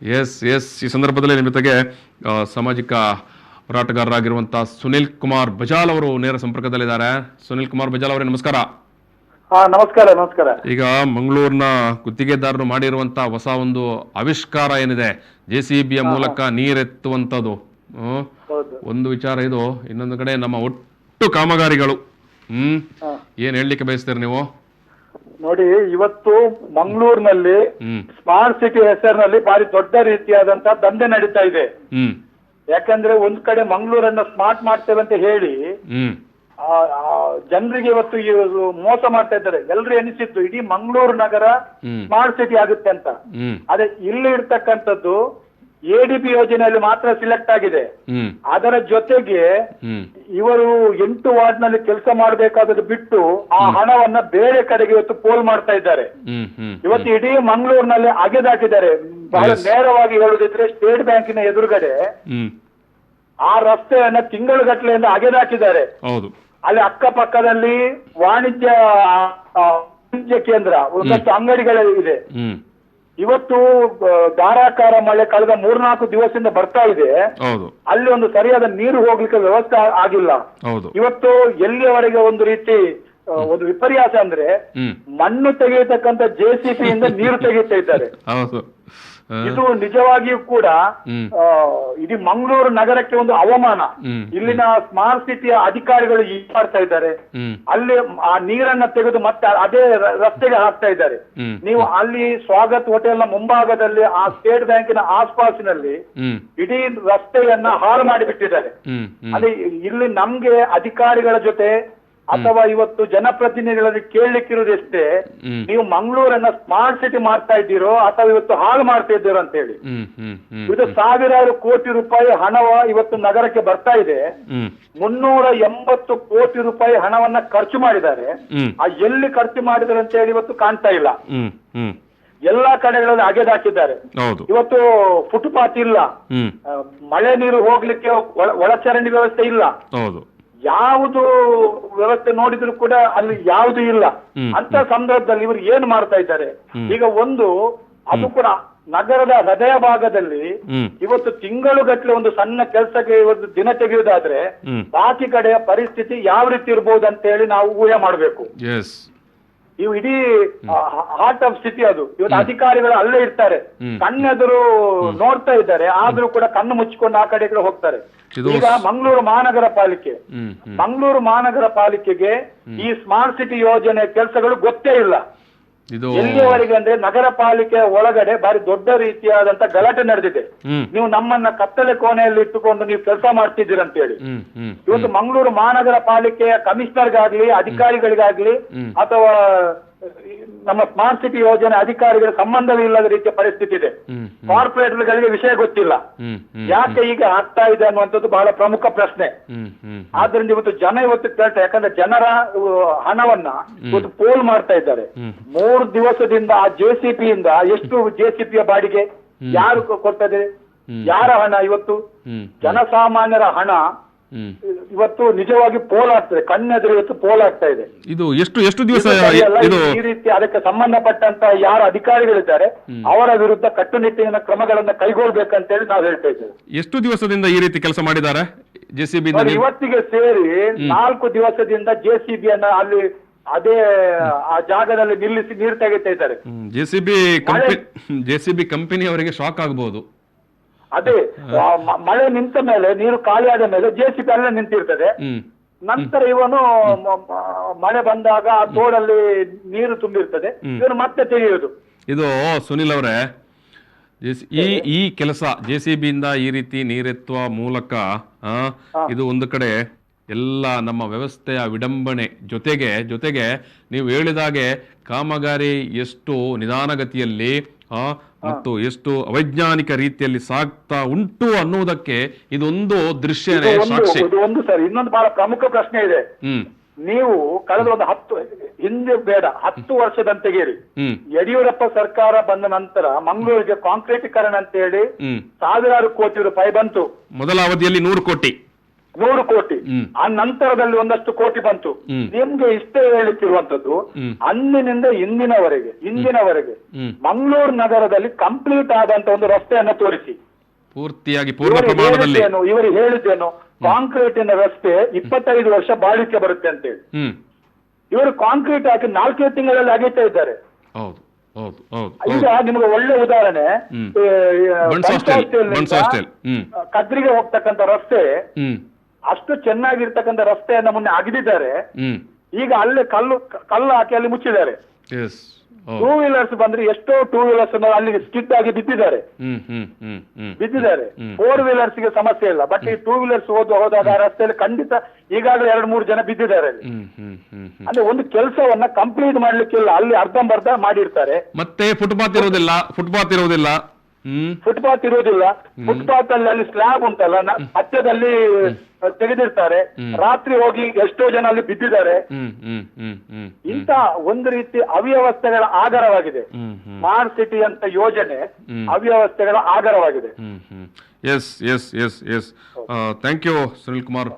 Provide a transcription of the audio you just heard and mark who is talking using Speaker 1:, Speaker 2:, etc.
Speaker 1: S S ಈ ಸಂದರ್ಭದಲ್ಲಿ ನಿಮ್ಮ ಜೊತೆಗೆ ಸಾಮಾಜಿಕ ಹೋರಾಟಗಾರರಾಗಿರುವಂತಹ ಸುನಿಲ್ ಕುಮಾರ್ ಬಜಾಲ್ ಅವರು ನೇರ ಸಂಪರ್ಕದಲ್ಲಿದ್ದಾರೆ. ಸುನಿಲ್ ಕುಮಾರ್ ಬಜಾಲ್ ಅವರೇ ನಮಸ್ಕಾರ.
Speaker 2: ನಮಸ್ಕಾರ ನಮಸ್ಕಾರ.
Speaker 1: ಈಗ ಮಂಗಳೂರಿನ ಗುತ್ತಿಗೆದಾರರು ಮಾಡಿರುವಂತಹ ಹೊಸ ಒಂದು ಆವಿಷ್ಕಾರ ಏನಿದೆ, JCBಯ ಮೂಲಕ ನೀರೆತ್ತುವಂಥದ್ದು, ಒಂದು ವಿಚಾರ ಇದು. ಇನ್ನೊಂದು ಕಡೆ ನಮ್ಮ ಒಟ್ಟು ಕಾಮಗಾರಿಗಳು ಏನ್ ಹೇಳಲಿಕ್ಕೆ ಬಯಸ್ತೀರಿ ನೀವು?
Speaker 2: ನೋಡಿ, ಇವತ್ತು ಮಂಗಳೂರಿನಲ್ಲಿ ಸ್ಮಾರ್ಟ್ ಸಿಟಿ ಹೆಸರಿನಲ್ಲಿ ಭಾರಿ ದೊಡ್ಡ ರೀತಿಯಾದಂತಹ ದಂಧೆ ನಡೀತಾ ಇದೆ. ಯಾಕಂದ್ರೆ ಒಂದ್ ಕಡೆ ಮಂಗಳೂರನ್ನ ಸ್ಮಾರ್ಟ್ ಮಾಡ್ತೇವೆ ಅಂತ ಹೇಳಿ ಜನರಿಗೆ ಇವತ್ತು ಮೋಸ ಮಾಡ್ತಾ ಇದ್ದಾರೆ. ಎಲ್ರು ಎನಿಸಿತ್ತು ಇಡೀ ಮಂಗಳೂರು ನಗರ ಸ್ಮಾರ್ಟ್ ಸಿಟಿ ಆಗುತ್ತೆ ಅಂತ. ಅದೇ ಇಲ್ಲಿ ಇರ್ತಕ್ಕಂಥದ್ದು ADP ಯೋಜನೆಯಲ್ಲಿ ಮಾತ್ರ ಸಿಲೆಕ್ಟ್ ಆಗಿದೆ. ಅದರ ಜೊತೆಗೆ ಇವರು 8 ವಾರ್ಡ್ ನಲ್ಲಿ ಕೆಲಸ ಮಾಡಬೇಕಾದದ್ದು ಬಿಟ್ಟು ಆ ಹಣವನ್ನ ಬೇರೆ ಕಡೆಗೆ ಇವತ್ತು ಪೋಲ್ ಮಾಡ್ತಾ ಇದ್ದಾರೆ. ಇವತ್ತು ಇಡೀ ಮಂಗಳೂರಿನಲ್ಲಿ ಅಗೆದಾಕಿದ್ದಾರೆ. ಬಹಳ ನೇರವಾಗಿ ಹೇಳುದಿದ್ರೆ ಸ್ಟೇಟ್ ಬ್ಯಾಂಕಿನ ಎದುರುಗಡೆ ಆ ರಸ್ತೆಯನ್ನ ತಿಂಗಳುಗಟ್ಟಲೆಯಿಂದ ಅಗೆದಾಕಿದ್ದಾರೆ. ಅಲ್ಲಿ ಅಕ್ಕಪಕ್ಕದಲ್ಲಿ ವಾಣಿಜ್ಯ ಕೇಂದ್ರ, ಒಂದಷ್ಟು ಅಂಗಡಿಗಳಿದೆ. ಇವತ್ತು ಧಾರಾಕಾರ ಮಳೆ ಕಳೆದ 3-4 ದಿವಸದಿಂದ ಬರ್ತಾ ಇದೆ. ಅಲ್ಲಿ ಒಂದು ಸರಿಯಾದ ನೀರು ಹೋಗ್ಲಿಕ್ಕೆ ವ್ಯವಸ್ಥೆ ಆಗಿಲ್ಲ. ಇವತ್ತು ಎಲ್ಲಿಯವರೆಗೆ ಒಂದು ರೀತಿ ಒಂದು ವಿಪರ್ಯಾಸ ಅಂದ್ರೆ ಮಣ್ಣು ತೆಗೆಯತಕ್ಕಂತ JCB ಇಂದ ನೀರು ತೆಗೆಯುತ್ತಾ ಇದ್ದಾರೆ. ಇದು ನಿಜವಾಗಿಯೂ ಕೂಡ ಇಡೀ ಮಂಗಳೂರು ನಗರಕ್ಕೆ ಒಂದು ಅವಮಾನ. ಇಲ್ಲಿನ ಸ್ಮಾರ್ಟ್ ಸಿಟಿಯ ಅಧಿಕಾರಿಗಳು ಏನ್ ಮಾಡ್ತಾ ಇದ್ದಾರೆ, ಅಲ್ಲಿ ಆ ನೀರನ್ನ ತೆಗೆದು ಮತ್ತೆ ಅದೇ ರಸ್ತೆಗೆ ಹಾಕ್ತಾ ಇದ್ದಾರೆ. ನೀವು ಅಲ್ಲಿ ಸ್ವಾಗತ್ ಹೋಟೆಲ್ ನ ಮುಂಭಾಗದಲ್ಲಿ ಆ ಸ್ಟೇಟ್ ಬ್ಯಾಂಕಿನ ಆಸ್ಪಾಸಿನಲ್ಲಿ ಇಡೀ ರಸ್ತೆಯನ್ನ ಹಾಳು ಮಾಡಿಬಿಟ್ಟಿದ್ದಾರೆ. ಅಲ್ಲಿ ಇಲ್ಲಿ ನಮ್ಗೆ ಅಧಿಕಾರಿಗಳ ಜೊತೆ ಅಥವಾ ಇವತ್ತು ಜನಪ್ರತಿನಿಧಿಗಳಲ್ಲಿ ಕೇಳಲಿಕ್ಕಿರುವುದಷ್ಟೇ, ನೀವು ಮಂಗಳೂರನ್ನ ಸ್ಮಾರ್ಟ್ ಸಿಟಿ ಮಾಡ್ತಾ ಇದ್ದೀರೋ ಅಥವಾ ಇವತ್ತು ಹಾಳು ಮಾಡ್ತಾ ಇದ್ದೀರೋ ಅಂತ ಹೇಳಿ. ಇದು ಸಾವಿರಾರು ಕೋಟಿ ರೂಪಾಯಿ ಹಣವ ಇವತ್ತು ನಗರಕ್ಕೆ ಬರ್ತಾ ಇದೆ. 380 ಕೋಟಿ ರೂಪಾಯಿ ಹಣವನ್ನ ಖರ್ಚು ಮಾಡಿದ್ದಾರೆ. ಆ ಎಲ್ಲಿ ಖರ್ಚು ಮಾಡಿದ್ದಾರೆ ಅಂತ ಹೇಳಿ ಇವತ್ತು ಕಾಣ್ತಾ ಇಲ್ಲ. ಎಲ್ಲಾ ಕಡೆಗಳಲ್ಲಿ ಅಗೆದಾಕಿದ್ದಾರೆ. ಇವತ್ತು ಫುಟ್ಪಾತ್ ಇಲ್ಲ, ಮಳೆ ನೀರು ಹೋಗ್ಲಿಕ್ಕೆ ಒಳಚರಂಡಿ ವ್ಯವಸ್ಥೆ ಇಲ್ಲ, ಯಾವುದು ವ್ಯವಸ್ಥೆ ನೋಡಿದ್ರು ಕೂಡ ಅಲ್ಲಿ ಯಾವುದು ಇಲ್ಲ. ಅಂತ ಸಂದರ್ಭದಲ್ಲಿ ಇವರು ಏನು ಮಾಡ್ತಾ ಇದ್ದಾರೆ ಈಗ? ಅದು ಕೂಡ ನಗರದ ಹೃದಯ ಭಾಗದಲ್ಲಿ ಇವತ್ತು ತಿಂಗಳುಗಟ್ಟಲೆ ಒಂದು ಸಣ್ಣ ಕೆಲಸಕ್ಕೆ ಇವತ್ತು ದಿನ ತೆಗೆಯುವುದಾದ್ರೆ ಬಾಕಿ ಕಡೆಯ ಪರಿಸ್ಥಿತಿ ಯಾವ ರೀತಿ ಇರ್ಬೋದು ಅಂತ ಹೇಳಿ ನಾವು ಊಹೆ ಮಾಡಬೇಕು. ಇವು ಇಡೀ ಹಾರ್ಟ್ ಆಫ್ ಸಿಟಿ ಅದು. ಇವತ್ತು ಅಧಿಕಾರಿಗಳು ಅಲ್ಲೇ ಇರ್ತಾರೆ, ಕಣ್ಣೆದುರು ನೋಡ್ತಾ ಇದ್ದಾರೆ, ಆದ್ರೂ ಕೂಡ ಕಣ್ಣು ಮುಚ್ಚಿಕೊಂಡು ಆ ಕಡೆ ಹೋಗ್ತಾರೆ. ಈಗ ಮಂಗಳೂರು ಮಹಾನಗರ ಪಾಲಿಕೆಗೆ ಈ ಸ್ಮಾರ್ಟ್ ಸಿಟಿ ಯೋಜನೆ ಕೆಲಸಗಳು ಗೊತ್ತೇ ಇಲ್ಲ. ಎಲ್ಲಿಯವರೆಗೆ ಅಂದ್ರೆ ನಗರ ಪಾಲಿಕೆ ಒಳಗಡೆ ಬಾರಿ ದೊಡ್ಡ ರೀತಿಯಾದಂತ ಗಲಾಟೆ ನಡೆದಿದೆ. ನೀವು ನಮ್ಮನ್ನ ಕತ್ತಲೆ ಕೋಣೆಯಲ್ಲಿ ಇಟ್ಟುಕೊಂಡು ನೀವು ಕೆಲಸ ಮಾಡ್ತಿದ್ದೀರಂತ ಹೇಳಿ. ಇವತ್ತು ಮಂಗಳೂರು ಮಹಾನಗರ ಪಾಲಿಕೆಯ ಕಮಿಷನರ್ಗಾಗ್ಲಿ ಅಧಿಕಾರಿಗಳಿಗಾಗ್ಲಿ ಅಥವಾ ನಮ್ಮ ಸ್ಮಾರ್ಟ್ ಸಿಟಿ ಯೋಜನೆ ಅಧಿಕಾರಿಗಳ ಸಂಬಂಧವೇ ಇಲ್ಲದ ರೀತಿಯ ಪರಿಸ್ಥಿತಿ ಇದೆ. ಕಾರ್ಪೊರೇಟರ್ಗಳಿಗೆ ವಿಷಯ ಗೊತ್ತಿಲ್ಲ, ಯಾಕೆ ಈಗ ಆಗ್ತಾ ಇದೆ ಅನ್ನುವಂಥದ್ದು ಬಹಳ ಪ್ರಮುಖ ಪ್ರಶ್ನೆ. ಆದ್ರಿಂದ ಇವತ್ತು ಜನ ಕೇಳ್ತಾರೆ, ಯಾಕಂದ್ರೆ ಜನರ ಹಣವನ್ನ ಇವತ್ತು ಪೋಲ್ ಮಾಡ್ತಾ ಇದ್ದಾರೆ. 3 ದಿವಸದಿಂದ ಆ JCB ಇಂದ ಎಷ್ಟು JCBಯ ಬಾಡಿಗೆ ಯಾರು ಕೊಡ್ತದೆ, ಯಾರ ಹಣ? ಇವತ್ತು ಜನಸಾಮಾನ್ಯರ ಹಣ ಇವತ್ತು ನಿಜವಾಗಿ ಪೋಲ್ ಆಗ್ತದೆ, ಕಣ್ಣೆದುರು ಇವತ್ತು ಪೋಲ್ ಆಗ್ತಾ ಇದೆ.
Speaker 1: ಇದು ಎಷ್ಟು ದಿವಸ
Speaker 2: ಈ ರೀತಿ ಅದಕ್ಕೆ ಸಂಬಂಧಪಟ್ಟಂತ ಯಾರು ಅಧಿಕಾರಿಗಳಿದ್ದಾರೆ ಅವರ ವಿರುದ್ಧ ಕಟ್ಟುನಿಟ್ಟಿನ ಕ್ರಮಗಳನ್ನ ಕೈಗೊಳ್ಬೇಕಂತ ಹೇಳಿ ನಾವು ಹೇಳ್ತಾ ಇದ್ದೇವೆ.
Speaker 1: ಎಷ್ಟು ದಿವಸದಿಂದ ಈ ರೀತಿ ಕೆಲಸ ಮಾಡಿದ್ದಾರೆ JCB?
Speaker 2: ಇವತ್ತಿಗೆ ಸೇರಿ 4 ದಿವಸದಿಂದ JCBಯನ್ನ ಅಲ್ಲಿ ಅದೇ ಆ ಜಾಗದಲ್ಲಿ ನಿಲ್ಲಿಸಿ ನೀರು ತೆಗಿತಾ ಇದ್ದಾರೆ.
Speaker 1: JCB ಕಂಪನಿ ಅವರಿಗೆ ಶಾಕ್ ಆಗಬಹುದು.
Speaker 2: ಅದೇ ಮಳೆ ನಿಂತ ಮೇಲೆ, ನೀರು ಖಾಲಿಯಾದ ಮೇಲೆ JCB ಅಲ್ಲೇ ನಿಂತಿರ್ತದೆ. ನಂತರ ಇವನು ಮಳೆ ಬಂದಾಗ ಆ ತೋಡಲ್ಲಿ ನೀರು ತುಂಬಿರ್ತದೆ, ಇವನು ಮತ್ತೆ ತೆಗೆಯುವುದು.
Speaker 1: ಇದು ಸುನಿಲ್ ಅವರೇ, ಈ ಕೆಲಸ JCB ಇಂದ ಈ ರೀತಿ ನೀರೆತ್ತುವ ಮೂಲಕ ಇದು ಒಂದು ಕಡೆ ಎಲ್ಲ ನಮ್ಮ ವ್ಯವಸ್ಥೆಯ ವಿಡಂಬನೆ ಜೊತೆಗೆ ನೀವು ಹೇಳಿದಾಗೆ ಕಾಮಗಾರಿ ಎಷ್ಟು ನಿಧಾನಗತಿಯಲ್ಲಿ ಮತ್ತು ಎಷ್ಟು ಅವೈಜ್ಞಾನಿಕ ರೀತಿಯಲ್ಲಿ ಸಾಗ್ತಾ ಉಂಟು ಅನ್ನುವುದಕ್ಕೆ ಇದೊಂದು ದೃಶ್ಯನೇ ಸಾಕ್ಷಿ.
Speaker 2: ಸರ್, ಇನ್ನೊಂದು ಬಹಳ ಪ್ರಮುಖ ಪ್ರಶ್ನೆ ಇದೆ. ನೀವು ಕಳೆದ ಒಂದು 10 ವರ್ಷದಂತೆ ತೆಗೀರಿ. ಯಡಿಯೂರಪ್ಪ ಸರ್ಕಾರ ಬಂದ ನಂತರ ಮಂಗಳೂರಿಗೆ ಕಾಂಕ್ರೀಟೀಕರಣ ಅಂತ ಹೇಳಿ ಸಾವಿರಾರು ಕೋಟಿ ರೂಪಾಯಿ ಬಂತು.
Speaker 1: ಮೊದಲ ಅವಧಿಯಲ್ಲಿ 100 ಕೋಟಿ.
Speaker 2: 100 ಕೋಟಿ. ಆ ನಂತರದಲ್ಲಿ ಒಂದಷ್ಟು ಕೋಟಿ ಬಂತು. ನಿಮ್ಗೆ ಇಷ್ಟೇ ಹೇಳಿಕ್ಕಿರುವಂತದ್ದು, ಅಂದಿನಿಂದ ಇಂದಿನವರೆಗೆ ಮಂಗಳೂರು ನಗರದಲ್ಲಿ ಕಂಪ್ಲೀಟ್ ಆದಂತ ಒಂದು ರಸ್ತೆಯನ್ನ ತೋರಿಸಿ.
Speaker 1: ಪೂರ್ತಿಯಾಗಿ ಪೂರ್ಣ ಪ್ರಮಾಣದಲ್ಲಿ
Speaker 2: ಇವರು ಹೇಳಿದ್ದೇನು, ಕಾಂಕ್ರೀಟಿನ ರಸ್ತೆ 25 ವರ್ಷ ಬಾಳಿಕೆ ಬರುತ್ತೆ ಅಂತೇಳಿ. ಇವರು ಕಾಂಕ್ರೀಟ್ ಹಾಕಿ 4 ತಿಂಗಳಲ್ಲಿ ಅಗೀತಾ ಇದ್ದಾರೆ.
Speaker 1: ಹೌದು ಹೌದು ಹೌದು.
Speaker 2: ಈಗ ನಿಮ್ಗೆ ಒಳ್ಳೆ ಉದಾಹರಣೆ, ಕದ್ರಿಗೆ ಹೋಗ್ತಕ್ಕಂಥ ರಸ್ತೆ, ಅಷ್ಟು ಚೆನ್ನಾಗಿರ್ತಕ್ಕಂಥ ರಸ್ತೆಯನ್ನ ಮೊನ್ನೆ ಅಗೆದಿದ್ದಾರೆ. ಈಗ ಅಲ್ಲೇ ಕಲ್ಲು ಹಾಕಿ ಅಲ್ಲಿ ಮುಚ್ಚಿದ್ದಾರೆ. 2 ವೀಲರ್ಸ್ ಬಂದ್ರೆ ಎಷ್ಟೋ 2 ವೀಲರ್ಸ್ ಅಲ್ಲಿ ಸ್ಕಿಡ್ ಆಗಿ ಬಿದ್ದಿದ್ದಾರೆ. 4 ವೀಲರ್ಸ್ ಗೆ ಸಮಸ್ಯೆ ಇಲ್ಲ, ಬಟ್ ಈ 2 ವೀಲರ್ಸ್ ಹೋದಾಗ ಆ ರಸ್ತೆಯಲ್ಲಿ ಖಂಡಿತ ಈಗಾಗಲೇ 2-3 ಜನ ಬಿದ್ದಿದ್ದಾರೆ. ಅಂದ್ರೆ ಒಂದು ಕೆಲಸವನ್ನ ಕಂಪ್ಲೀಟ್ ಮಾಡ್ಲಿಕ್ಕಿಲ್ಲ, ಅಲ್ಲಿ ಅರ್ಧಂಬರ್ಧ ಮಾಡಿರ್ತಾರೆ.
Speaker 1: ಮತ್ತೆ ಫುಟ್ಪಾತ್ ಇರೋದಿಲ್ಲ.
Speaker 2: ಫುಟ್ಪಾತ್ ಅಲ್ಲಿ ಸ್ಲ್ಯಾಬ್ ಉಂಟಲ್ಲ, ಹತ್ತದಲ್ಲಿ ತೆಗೆದಿರ್ತಾರೆ. ರಾತ್ರಿ ಹೋಗಿ ಎಷ್ಟೋ ಜನ ಅಲ್ಲಿ ಬಿದ್ದಿದ್ದಾರೆ. ಇಂತ ಒಂದು ರೀತಿ ಅವ್ಯವಸ್ಥೆಗಳ ಆಗರವಾಗಿದೆ. ಸ್ಮಾರ್ಟ್ ಸಿಟಿ ಅಂತ ಯೋಜನೆ ಅವ್ಯವಸ್ಥೆಗಳ ಆಗರವಾಗಿದೆ.
Speaker 1: Yes yes yes yes. Thank you Sunil Kumar.